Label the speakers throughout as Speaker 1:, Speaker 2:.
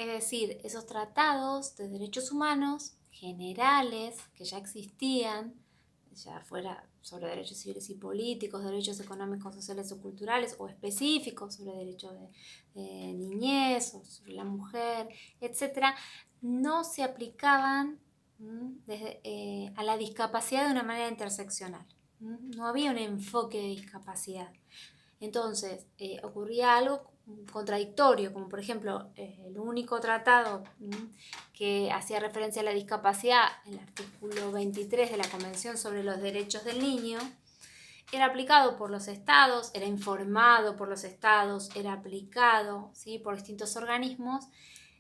Speaker 1: Es decir, esos tratados de derechos humanos generales que ya existían, ya fuera sobre derechos civiles y políticos, derechos económicos, sociales o culturales, o específicos sobre derechos de niñez o sobre la mujer, etcétera, no se aplicaban a la discapacidad de una manera interseccional. No había un enfoque de discapacidad. Entonces, ocurría algo contradictorio, como por ejemplo el único tratado que hacía referencia a la discapacidad, el artículo 23 de la Convención sobre los Derechos del Niño, era aplicado por los estados, era informado por los estados, era aplicado, ¿sí?, por distintos organismos.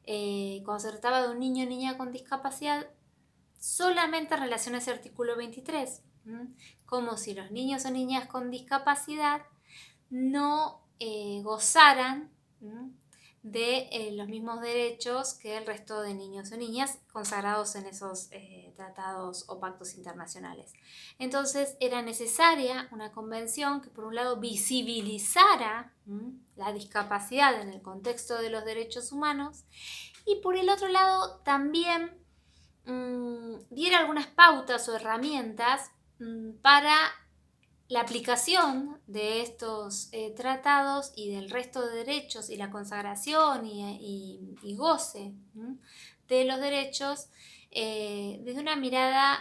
Speaker 1: Cuando se trataba de un niño o niña con discapacidad, solamente en relación a ese artículo 23, como si los niños o niñas con discapacidad no gozaran de los mismos derechos que el resto de niños o niñas consagrados en esos tratados o pactos internacionales. Entonces era necesaria una convención que por un lado visibilizara la discapacidad en el contexto de los derechos humanos y por el otro lado también diera algunas pautas o herramientas para la aplicación de estos tratados y del resto de derechos y la consagración y goce de los derechos desde una mirada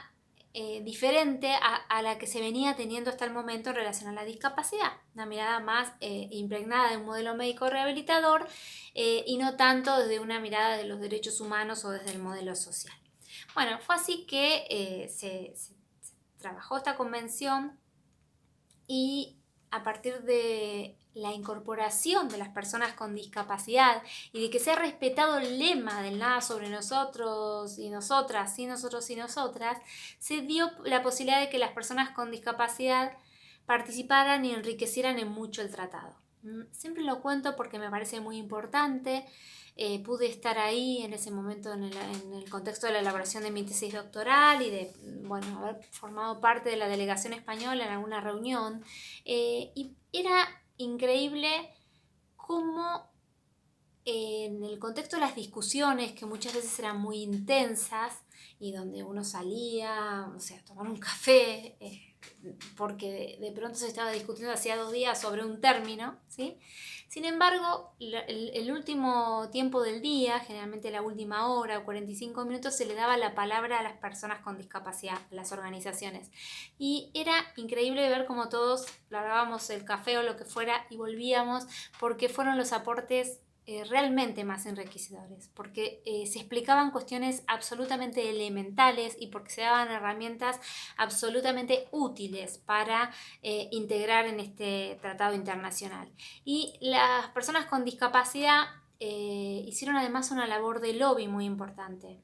Speaker 1: diferente a la que se venía teniendo hasta el momento en relación a la discapacidad, una mirada más impregnada de un modelo médico rehabilitador y no tanto desde una mirada de los derechos humanos o desde el modelo social. Bueno, fue así que se trabajó esta convención y a partir de la incorporación de las personas con discapacidad y de que se ha respetado el lema del nada sobre nosotros y nosotras, sin nosotros y nosotras, se dio la posibilidad de que las personas con discapacidad participaran y enriquecieran en mucho el tratado. Siempre lo cuento porque me parece muy importante. Pude estar ahí en ese momento en el contexto de la elaboración de mi tesis doctoral y de haber formado parte de la delegación española en alguna reunión. Y era increíble cómo en el contexto de las discusiones, que muchas veces eran muy intensas y donde uno salía, a tomar un café, porque de pronto se estaba discutiendo hacía 2 días sobre un término, ¿sí? Sin embargo, el último tiempo del día, generalmente la última hora o 45 minutos, se le daba la palabra a las personas con discapacidad, a las organizaciones. Y era increíble ver cómo todos largábamos el café o lo que fuera y volvíamos, porque fueron los aportes realmente más enriquecedores, porque se explicaban cuestiones absolutamente elementales y porque se daban herramientas absolutamente útiles para integrar en este tratado internacional. Y las personas con discapacidad hicieron además una labor de lobby muy importante.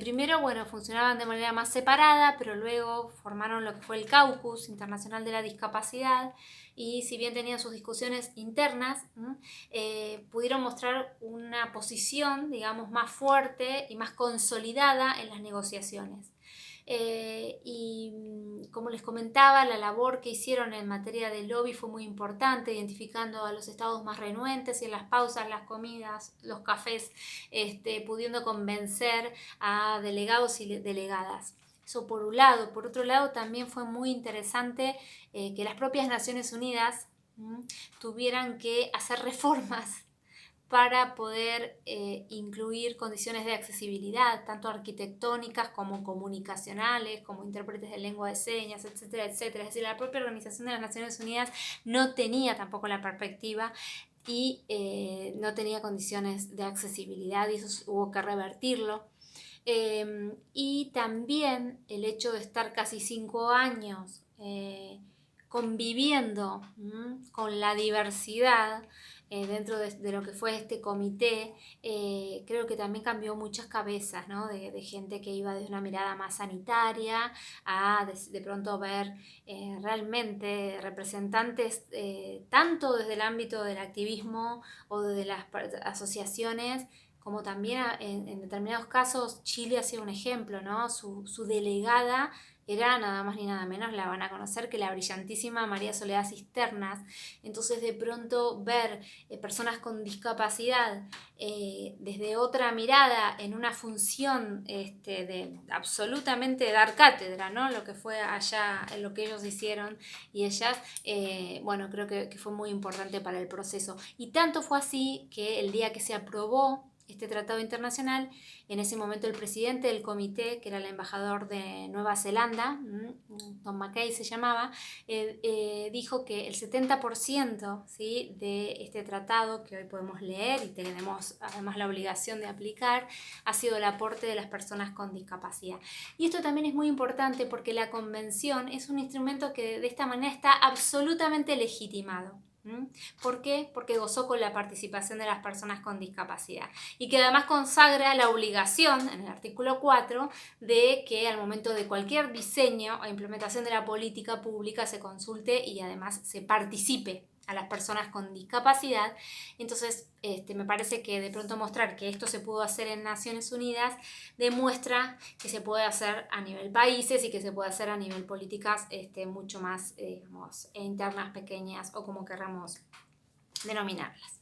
Speaker 1: Primero, funcionaban de manera más separada, pero luego formaron lo que fue el Caucus Internacional de la Discapacidad y si bien tenían sus discusiones internas, pudieron mostrar una posición, digamos, más fuerte y más consolidada en las negociaciones. Y como les comentaba, la labor que hicieron en materia de lobby fue muy importante, identificando a los estados más renuentes y en las pausas, las comidas, los cafés, pudiendo convencer a delegados y delegadas. Eso por un lado. Por otro lado, también fue muy interesante que las propias Naciones Unidas tuvieran que hacer reformas para poder incluir condiciones de accesibilidad, tanto arquitectónicas como comunicacionales, como intérpretes de lengua de señas, etcétera, etcétera. Es decir, la propia Organización de las Naciones Unidas no tenía tampoco la perspectiva y no tenía condiciones de accesibilidad y eso hubo que revertirlo. Y también el hecho de estar casi 5 años conviviendo con la diversidad dentro de lo que fue este comité, creo que también cambió muchas cabezas, ¿no? de gente que iba desde una mirada más sanitaria a de pronto ver realmente representantes tanto desde el ámbito del activismo o de las asociaciones como también en determinados casos Chile ha sido un ejemplo, ¿no? Su delegada era nada más ni nada menos, la van a conocer, que la brillantísima María Soledad Cisternas. Entonces de pronto ver personas con discapacidad desde otra mirada en una función de absolutamente dar cátedra, ¿no? Lo que fue allá, lo que ellos hicieron y ellas, bueno, creo que fue muy importante para el proceso. Y tanto fue así que el día que se aprobó este tratado internacional, en ese momento el presidente del comité, que era el embajador de Nueva Zelanda, Tom McKay se llamaba, dijo que el 70%, ¿sí?, de este tratado que hoy podemos leer y tenemos además la obligación de aplicar, ha sido el aporte de las personas con discapacidad. Y esto también es muy importante porque la convención es un instrumento que de esta manera está absolutamente legitimado. ¿Por qué? Porque gozó con la participación de las personas con discapacidad y que además consagra la obligación en el artículo 4 de que al momento de cualquier diseño o implementación de la política pública se consulte y además se participe a las personas con discapacidad. Entonces me parece que de pronto mostrar que esto se pudo hacer en Naciones Unidas demuestra que se puede hacer a nivel países y que se puede hacer a nivel políticas mucho más digamos, internas, pequeñas o como querramos denominarlas.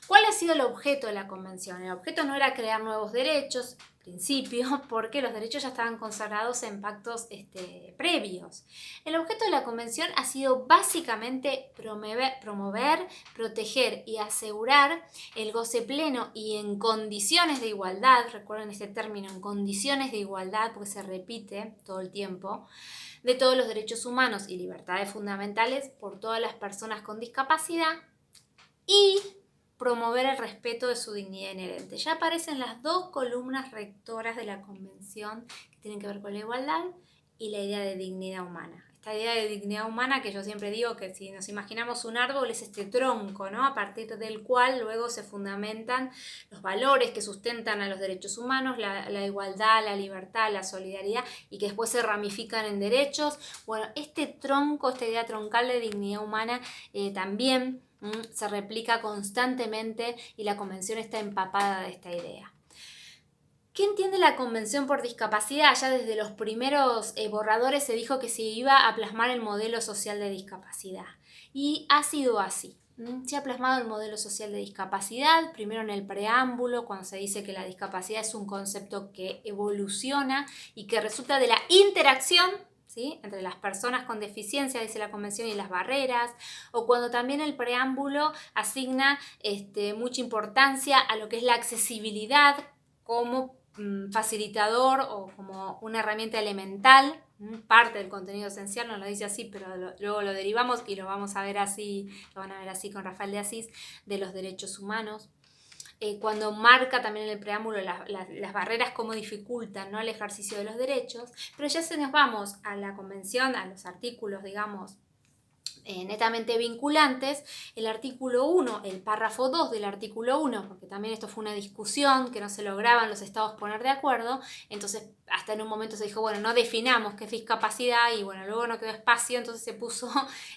Speaker 1: ¿Cuál ha sido el objeto de la convención? El objeto no era crear nuevos derechos, en principio, porque los derechos ya estaban consagrados en pactos previos. El objeto de la convención ha sido básicamente promover, proteger y asegurar el goce pleno y en condiciones de igualdad, recuerden este término, en condiciones de igualdad, porque se repite todo el tiempo, de todos los derechos humanos y libertades fundamentales por todas las personas con discapacidad y promover el respeto de su dignidad inherente. Ya aparecen las dos columnas rectoras de la Convención que tienen que ver con la igualdad y la idea de dignidad humana. Esta idea de dignidad humana que yo siempre digo que si nos imaginamos un árbol es este tronco, ¿no?, a partir del cual luego se fundamentan los valores que sustentan a los derechos humanos, la igualdad, la libertad, la solidaridad y que después se ramifican en derechos. Bueno, este tronco, esta idea troncal de dignidad humana también se replica constantemente y la convención está empapada de esta idea. ¿Qué entiende la Convención por Discapacidad? Ya desde los primeros borradores se dijo que se iba a plasmar el modelo social de discapacidad y ha sido así. Se ha plasmado el modelo social de discapacidad, primero en el preámbulo, cuando se dice que la discapacidad es un concepto que evoluciona y que resulta de la interacción, ¿sí?, entre las personas con deficiencia, dice la Convención, y las barreras, o cuando también el preámbulo asigna mucha importancia a lo que es la accesibilidad como facilitador o como una herramienta elemental, parte del contenido esencial, no lo dice así, pero luego lo derivamos y lo vamos a ver así, lo van a ver así con Rafael de Asís, de los derechos humanos. Cuando marca también en el preámbulo las barreras cómo dificultan, ¿no?, el ejercicio de los derechos, pero ya se nos vamos a la convención, a los artículos, digamos, netamente vinculantes, el artículo 1, el párrafo 2 del artículo 1, porque también esto fue una discusión que no se lograban los estados poner de acuerdo, entonces hasta en un momento se dijo, bueno, no definamos qué es discapacidad y bueno, luego no quedó espacio, entonces se puso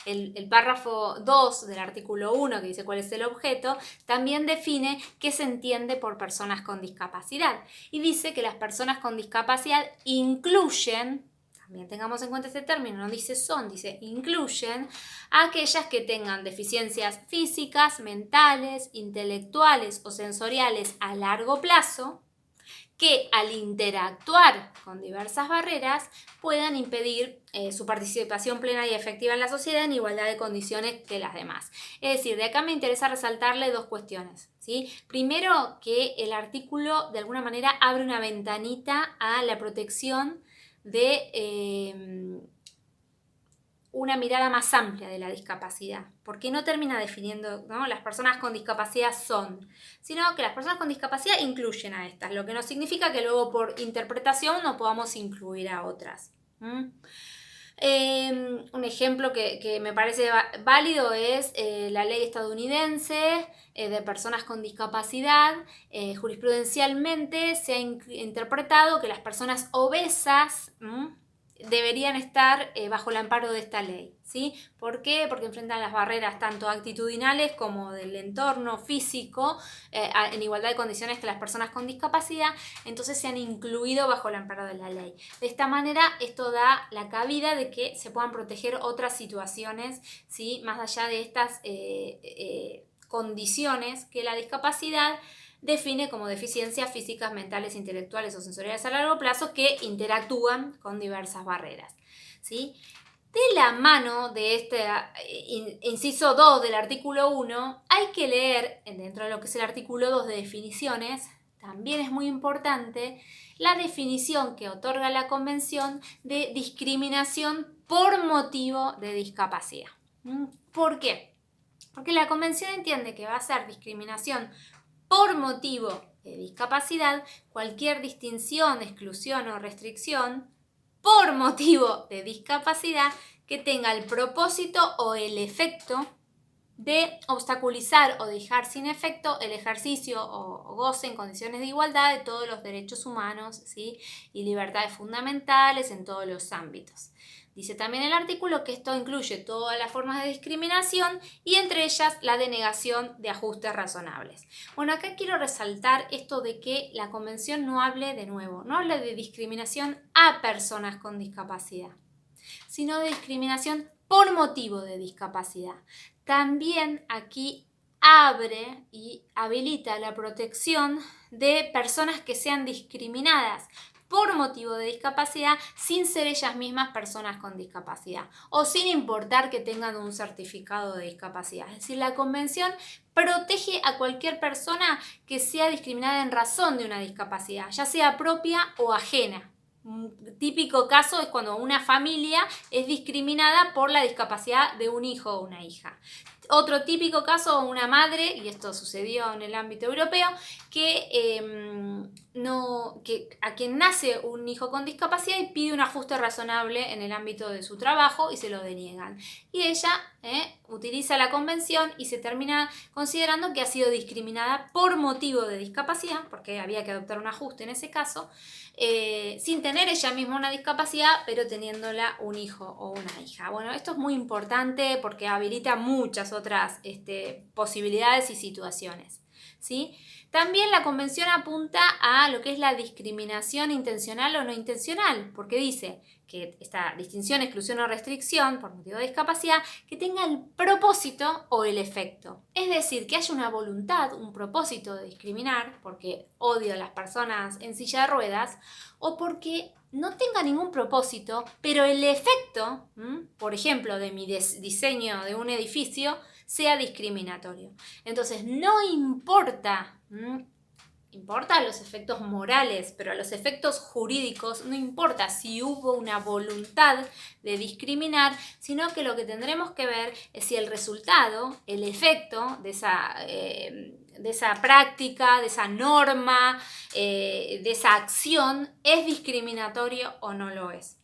Speaker 1: el párrafo 2 del artículo 1 que dice cuál es el objeto, también define qué se entiende por personas con discapacidad y dice que las personas con discapacidad incluyen, también tengamos en cuenta este término, no dice son, dice incluyen a aquellas que tengan deficiencias físicas, mentales, intelectuales o sensoriales a largo plazo, que al interactuar con diversas barreras puedan impedir su participación plena y efectiva en la sociedad en igualdad de condiciones que las demás. Es decir, de acá me interesa resaltarle dos cuestiones, ¿sí? Primero, que el artículo de alguna manera abre una ventanita a la protección de una mirada más amplia de la discapacidad, porque no termina definiendo, ¿no?, las personas con discapacidad son, sino que las personas con discapacidad incluyen a estas, lo que no significa que luego por interpretación no podamos incluir a otras. Un ejemplo que me parece válido es la ley estadounidense de personas con discapacidad. Jurisprudencialmente se ha interpretado que las personas obesas deberían estar bajo el amparo de esta ley, ¿sí? ¿Por qué? Porque enfrentan las barreras tanto actitudinales como del entorno físico en igualdad de condiciones que las personas con discapacidad, entonces se han incluido bajo el amparo de la ley. De esta manera, esto da la cabida de que se puedan proteger otras situaciones, ¿sí? Más allá de estas condiciones que la discapacidad define como deficiencias físicas, mentales, intelectuales o sensoriales a largo plazo que interactúan con diversas barreras, ¿sí? De la mano de este inciso 2 del artículo 1, hay que leer, dentro de lo que es el artículo 2 de definiciones, también es muy importante la definición que otorga la Convención de discriminación por motivo de discapacidad. ¿Por qué? Porque la Convención entiende que va a ser discriminación por motivo de discapacidad cualquier distinción, exclusión o restricción por motivo de discapacidad que tenga el propósito o el efecto de obstaculizar o dejar sin efecto el ejercicio o goce en condiciones de igualdad de todos los derechos humanos, ¿sí? Y libertades fundamentales en todos los ámbitos. Dice también el artículo que esto incluye todas las formas de discriminación y entre ellas la denegación de ajustes razonables. Bueno, acá quiero resaltar esto de que la Convención no hable de nuevo, no habla de discriminación a personas con discapacidad, sino de discriminación por motivo de discapacidad. También aquí abre y habilita la protección de personas que sean discriminadas por motivo de discapacidad sin ser ellas mismas personas con discapacidad o sin importar que tengan un certificado de discapacidad. Es decir, la Convención protege a cualquier persona que sea discriminada en razón de una discapacidad, ya sea propia o ajena. Un típico caso es cuando una familia es discriminada por la discapacidad de un hijo o una hija. Otro típico caso, una madre, y esto sucedió en el ámbito europeo, que a quien nace un hijo con discapacidad y pide un ajuste razonable en el ámbito de su trabajo y se lo deniegan. Y ella utiliza la convención y se termina considerando que ha sido discriminada por motivo de discapacidad, porque había que adoptar un ajuste en ese caso, sin tener ella misma una discapacidad, pero teniéndola un hijo o una hija. Bueno, esto es muy importante porque habilita muchas otras posibilidades y situaciones, ¿sí? También la Convención apunta a lo que es la discriminación intencional o no intencional, porque dice que esta distinción, exclusión o restricción por motivo de discapacidad que tenga el propósito o el efecto. Es decir, que haya una voluntad, un propósito de discriminar, porque odio a las personas en silla de ruedas, o porque no tenga ningún propósito, pero el efecto, por ejemplo, de mi diseño de un edificio, sea discriminatorio. Entonces, no importa los efectos morales, pero a los efectos jurídicos no importa si hubo una voluntad de discriminar, sino que lo que tendremos que ver es si el resultado, el efecto de esa práctica, de esa norma, de esa acción es discriminatorio o no lo es.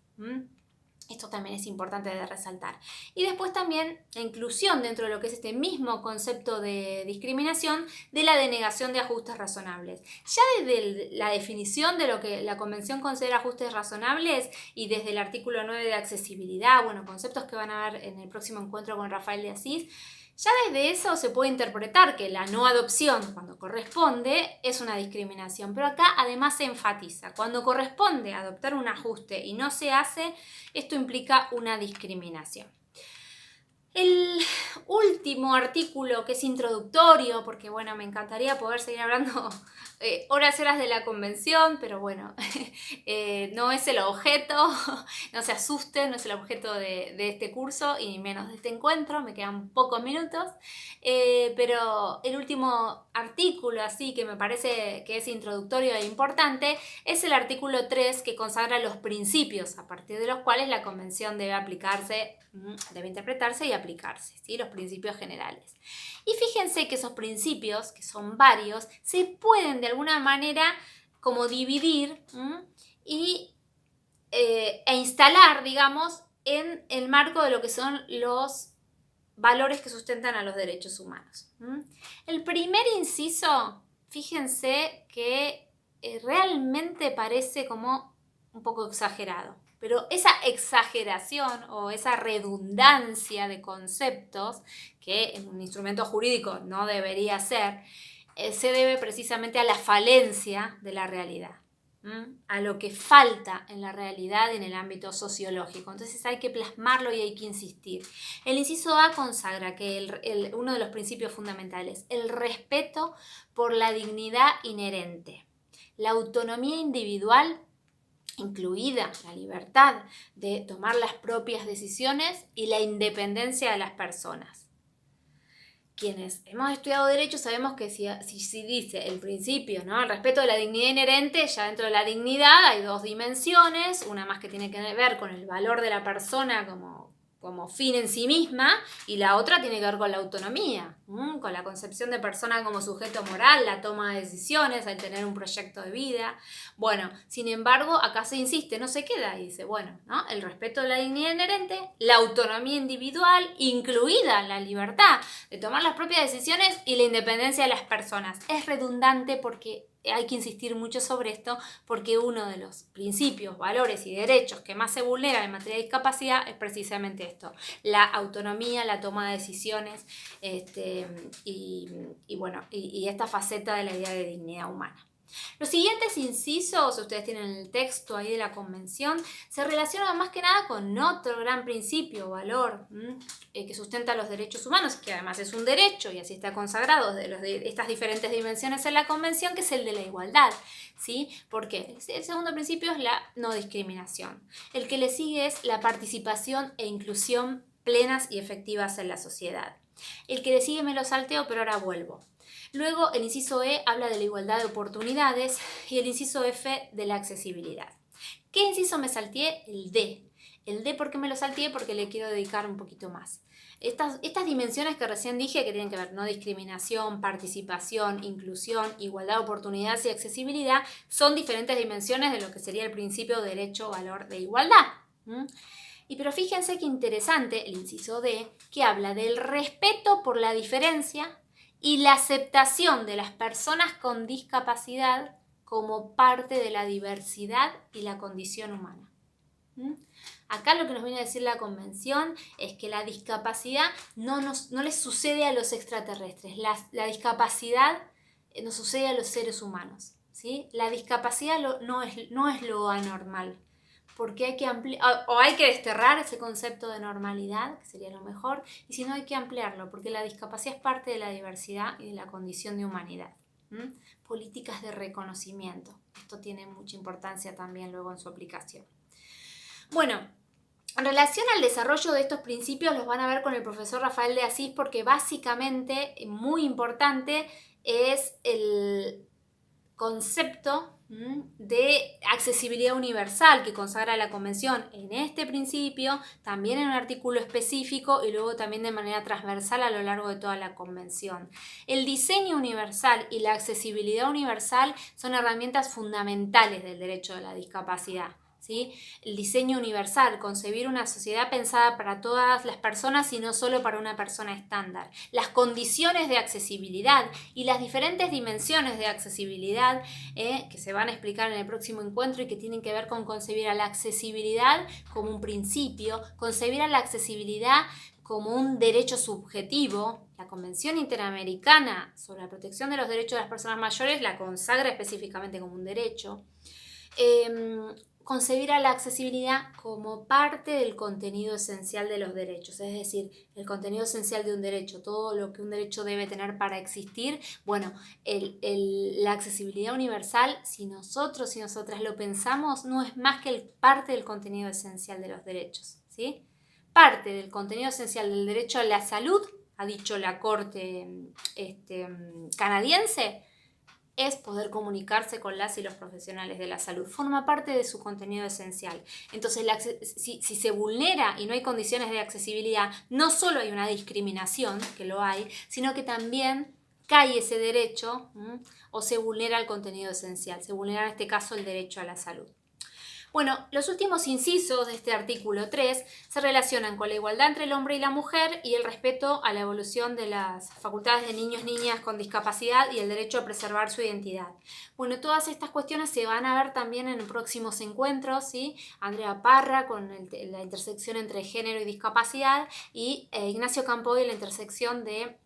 Speaker 1: Esto también es importante de resaltar. Y después también la inclusión dentro de lo que es este mismo concepto de discriminación de la denegación de ajustes razonables. Ya desde la definición de lo que la Convención considera ajustes razonables y desde el artículo 9 de accesibilidad, bueno, conceptos que van a ver en el próximo encuentro con Rafael de Asís, ya desde eso se puede interpretar que la no adopción, cuando corresponde, es una discriminación. Pero acá además se enfatiza, cuando corresponde adoptar un ajuste y no se hace, esto implica una discriminación. El último artículo, que es introductorio, porque bueno, me encantaría poder seguir hablando horas y horas de la Convención, pero bueno, no es el objeto, no se asusten, no es el objeto de este curso y menos de este encuentro, me quedan pocos minutos, pero el último artículo así que me parece que es introductorio e importante es el artículo 3 que consagra los principios a partir de los cuales la Convención debe aplicarse, debe interpretarse y aplicarse, ¿sí? Los principios generales. Y fíjense que esos principios, que son varios, se pueden de alguna manera como dividir e instalar, digamos, en el marco de lo que son los valores que sustentan a los derechos humanos. El primer inciso, fíjense que realmente parece como un poco exagerado. Pero esa exageración o esa redundancia de conceptos, que en un instrumento jurídico no debería ser, se debe precisamente a la falencia de la realidad, a lo que falta en la realidad en el ámbito sociológico. Entonces hay que plasmarlo y hay que insistir. El inciso A consagra que uno de los principios fundamentales, el respeto por la dignidad inherente, la autonomía individual, incluida la libertad de tomar las propias decisiones y la independencia de las personas. Quienes hemos estudiado derecho sabemos que si dice el principio, ¿no?, el respeto de la dignidad inherente, ya dentro de la dignidad hay dos dimensiones, una más que tiene que ver con el valor de la persona como fin en sí misma, y la otra tiene que ver con la autonomía, con la concepción de persona como sujeto moral, la toma de decisiones, el tener un proyecto de vida. Bueno, sin embargo, acá se insiste, no se queda y dice, bueno, ¿no?, el respeto de la dignidad inherente, la autonomía individual, incluida la libertad de tomar las propias decisiones y la independencia de las personas. Es redundante porque hay que insistir mucho sobre esto, porque uno de los principios, valores y derechos que más se vulneran en materia de discapacidad es precisamente esto, la autonomía, la toma de decisiones y esta faceta de la idea de dignidad humana. Los siguientes incisos, ustedes tienen el texto ahí de la convención, se relacionan más que nada con otro gran principio, valor, que sustenta los derechos humanos, que además es un derecho y así está consagrado de estas diferentes dimensiones en la convención, que es el de la igualdad, ¿sí? ¿Por qué? El segundo principio es la no discriminación. El que le sigue es la participación e inclusión plenas y efectivas en la sociedad. El que le sigue me lo salteo, pero ahora vuelvo. Luego el inciso E habla de la igualdad de oportunidades y el inciso F de la accesibilidad. ¿Qué inciso me salteé? El D. El D, ¿por qué me lo salteé? Porque le quiero dedicar un poquito más. Estas dimensiones que recién dije, que tienen que ver no discriminación, participación, inclusión, igualdad de oportunidades y accesibilidad, son diferentes dimensiones de lo que sería el principio de derecho, valor de igualdad. Pero fíjense qué interesante el inciso D, que habla del respeto por la diferencia y la aceptación de las personas con discapacidad como parte de la diversidad y la condición humana. Acá lo que nos viene a decir la Convención es que la discapacidad no les sucede a los extraterrestres, la discapacidad nos sucede a los seres humanos, ¿sí? La discapacidad no es lo anormal, porque hay que desterrar ese concepto de normalidad, que sería lo mejor, y si no hay que ampliarlo, porque la discapacidad es parte de la diversidad y de la condición de humanidad. Políticas de reconocimiento, esto tiene mucha importancia también luego en su aplicación. Bueno, en relación al desarrollo de estos principios los van a ver con el profesor Rafael de Asís, porque básicamente, muy importante, es el concepto de accesibilidad universal que consagra la Convención en este principio, también en un artículo específico y luego también de manera transversal a lo largo de toda la Convención. El diseño universal y la accesibilidad universal son herramientas fundamentales del derecho de la discapacidad. ¿Sí? El diseño universal, concebir una sociedad pensada para todas las personas y no solo para una persona estándar. Las condiciones de accesibilidad y las diferentes dimensiones de accesibilidad que se van a explicar en el próximo encuentro y que tienen que ver con concebir a la accesibilidad como un principio, concebir a la accesibilidad como un derecho subjetivo. La Convención Interamericana sobre la Protección de los Derechos de las Personas Mayores la consagra específicamente como un derecho. Concebir a la accesibilidad como parte del contenido esencial de los derechos, es decir, el contenido esencial de un derecho, todo lo que un derecho debe tener para existir. Bueno, la accesibilidad universal, si nosotros y nosotras lo pensamos, no es más que parte del contenido esencial de los derechos, ¿sí? Parte del contenido esencial del derecho a la salud, ha dicho la Corte canadiense, es poder comunicarse con las y los profesionales de la salud. Forma parte de su contenido esencial. Entonces, si se vulnera y no hay condiciones de accesibilidad, no solo hay una discriminación, que lo hay, sino que también cae ese derecho o se vulnera el contenido esencial. Se vulnera en este caso el derecho a la salud. Bueno, los últimos incisos de este artículo 3 se relacionan con la igualdad entre el hombre y la mujer y el respeto a la evolución de las facultades de niños, niñas con discapacidad y el derecho a preservar su identidad. Bueno, todas estas cuestiones se van a ver también en próximos encuentros, ¿sí? Andrea Parra con la intersección entre género y discapacidad y Ignacio Campoy la intersección de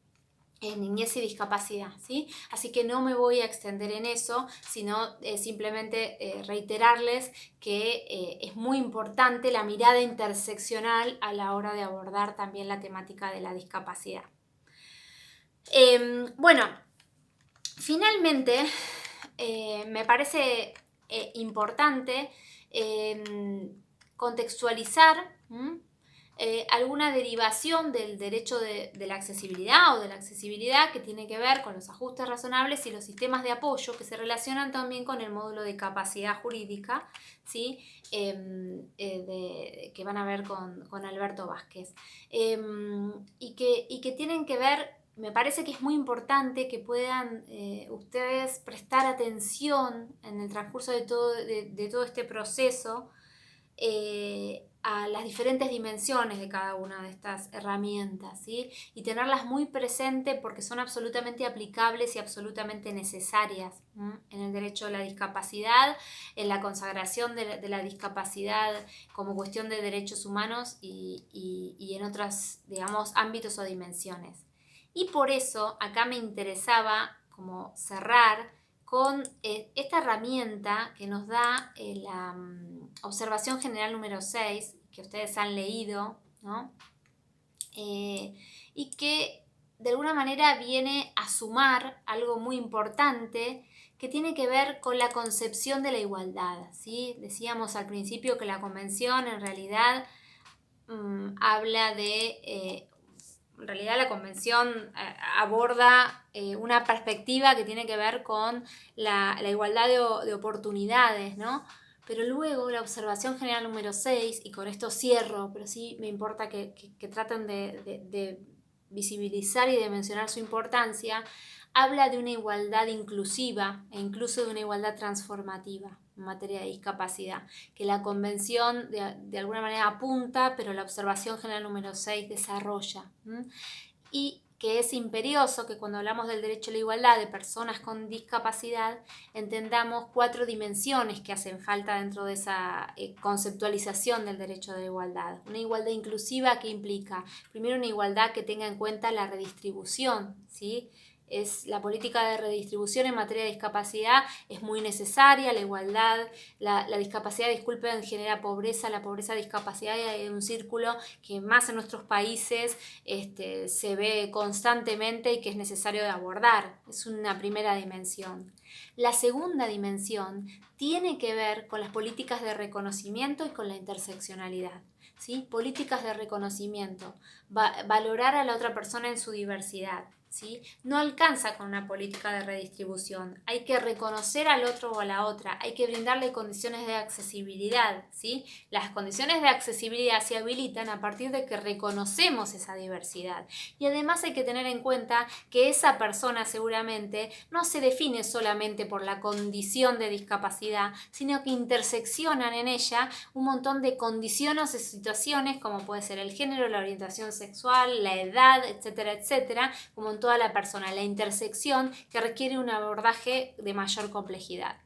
Speaker 1: niñez y discapacidad, ¿sí? Así que no me voy a extender en eso, sino simplemente reiterarles que es muy importante la mirada interseccional a la hora de abordar también la temática de la discapacidad. Bueno, finalmente me parece importante contextualizar alguna derivación del derecho de la accesibilidad o de la accesibilidad que tiene que ver con los ajustes razonables y los sistemas de apoyo que se relacionan también con el módulo de capacidad jurídica, ¿sí? Que van a ver con Alberto Vázquez. Y que tienen que ver, me parece que es muy importante que puedan ustedes prestar atención en el transcurso de todo este proceso a las diferentes dimensiones de cada una de estas herramientas, ¿sí? Y tenerlas muy presentes porque son absolutamente aplicables y absolutamente necesarias en el derecho a la discapacidad, en la consagración de la discapacidad como cuestión de derechos humanos y en otros, digamos, ámbitos o dimensiones. Y por eso acá me interesaba como cerrar con esta herramienta que nos da la observación general número 6, que ustedes han leído, ¿no? Y que de alguna manera viene a sumar algo muy importante que tiene que ver con la concepción de la igualdad, ¿sí? Decíamos al principio que la convención en realidad habla de... en realidad la convención aborda una perspectiva que tiene que ver con la igualdad de oportunidades, ¿no? Pero luego la observación general número 6, y con esto cierro, pero sí me importa que traten de visibilizar y de mencionar su importancia, habla de una igualdad inclusiva e incluso de una igualdad transformativa en materia de discapacidad, que la convención de alguna manera apunta, pero la observación general número 6 desarrolla. Y que es imperioso que cuando hablamos del derecho a la igualdad de personas con discapacidad entendamos 4 dimensiones que hacen falta dentro de esa conceptualización del derecho de la igualdad. Una igualdad inclusiva que implica, primero, una igualdad que tenga en cuenta la redistribución, ¿sí? Es la política de redistribución en materia de discapacidad es muy necesaria, la igualdad, la discapacidad, disculpen, genera pobreza, la pobreza, discapacidad, y hay un círculo que más en nuestros países se ve constantemente y que es necesario de abordar. Es una primera dimensión. La segunda dimensión tiene que ver con las políticas de reconocimiento y con la interseccionalidad. ¿Sí? Políticas de reconocimiento, valorar a la otra persona en su diversidad. ¿Sí? No alcanza con una política de redistribución, hay que reconocer al otro o a la otra, hay que brindarle condiciones de accesibilidad, ¿sí? Las condiciones de accesibilidad se habilitan a partir de que reconocemos esa diversidad y además hay que tener en cuenta que esa persona seguramente no se define solamente por la condición de discapacidad, sino que interseccionan en ella un montón de condiciones y situaciones como puede ser el género, la orientación sexual, la edad, etcétera, etcétera, como en toda la persona, la intersección que requiere un abordaje de mayor complejidad.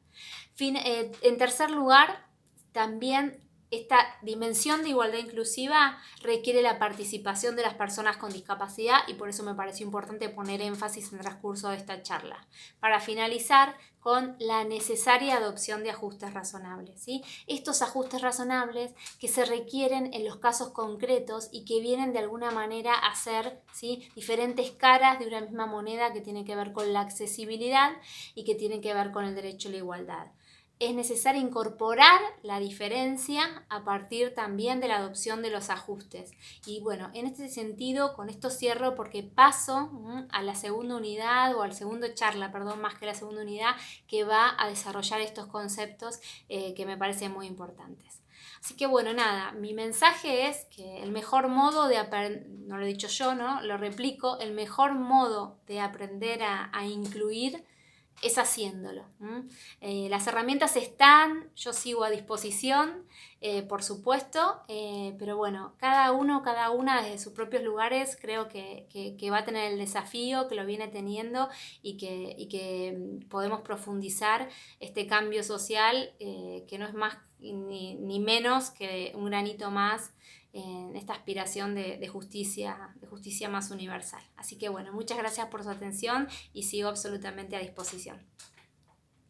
Speaker 1: En tercer lugar, también esta dimensión de igualdad inclusiva requiere la participación de las personas con discapacidad y por eso me pareció importante poner énfasis en el transcurso de esta charla. Para finalizar con la necesaria adopción de ajustes razonables, ¿sí? Estos ajustes razonables que se requieren en los casos concretos y que vienen de alguna manera a ser, ¿sí?, diferentes caras de una misma moneda que tiene que ver con la accesibilidad y que tiene que ver con el derecho a la igualdad. Es necesario incorporar la diferencia a partir también de la adopción de los ajustes. Y bueno, en este sentido, con esto cierro porque paso a la segunda unidad o al segundo charla, perdón, más que la segunda unidad, que va a desarrollar estos conceptos que me parecen muy importantes. Así que bueno, nada, mi mensaje es que el mejor modo de aprender, no lo he dicho yo, ¿no? Lo replico, el mejor modo de aprender a incluir es haciéndolo. Las herramientas están, yo sigo a disposición, por supuesto, pero bueno, cada uno, cada una desde sus propios lugares creo que va a tener el desafío, que lo viene teniendo y que podemos profundizar este cambio social, que no es más ni menos que un granito más en esta aspiración de justicia más universal. Así que bueno, muchas gracias por su atención y sigo absolutamente a disposición.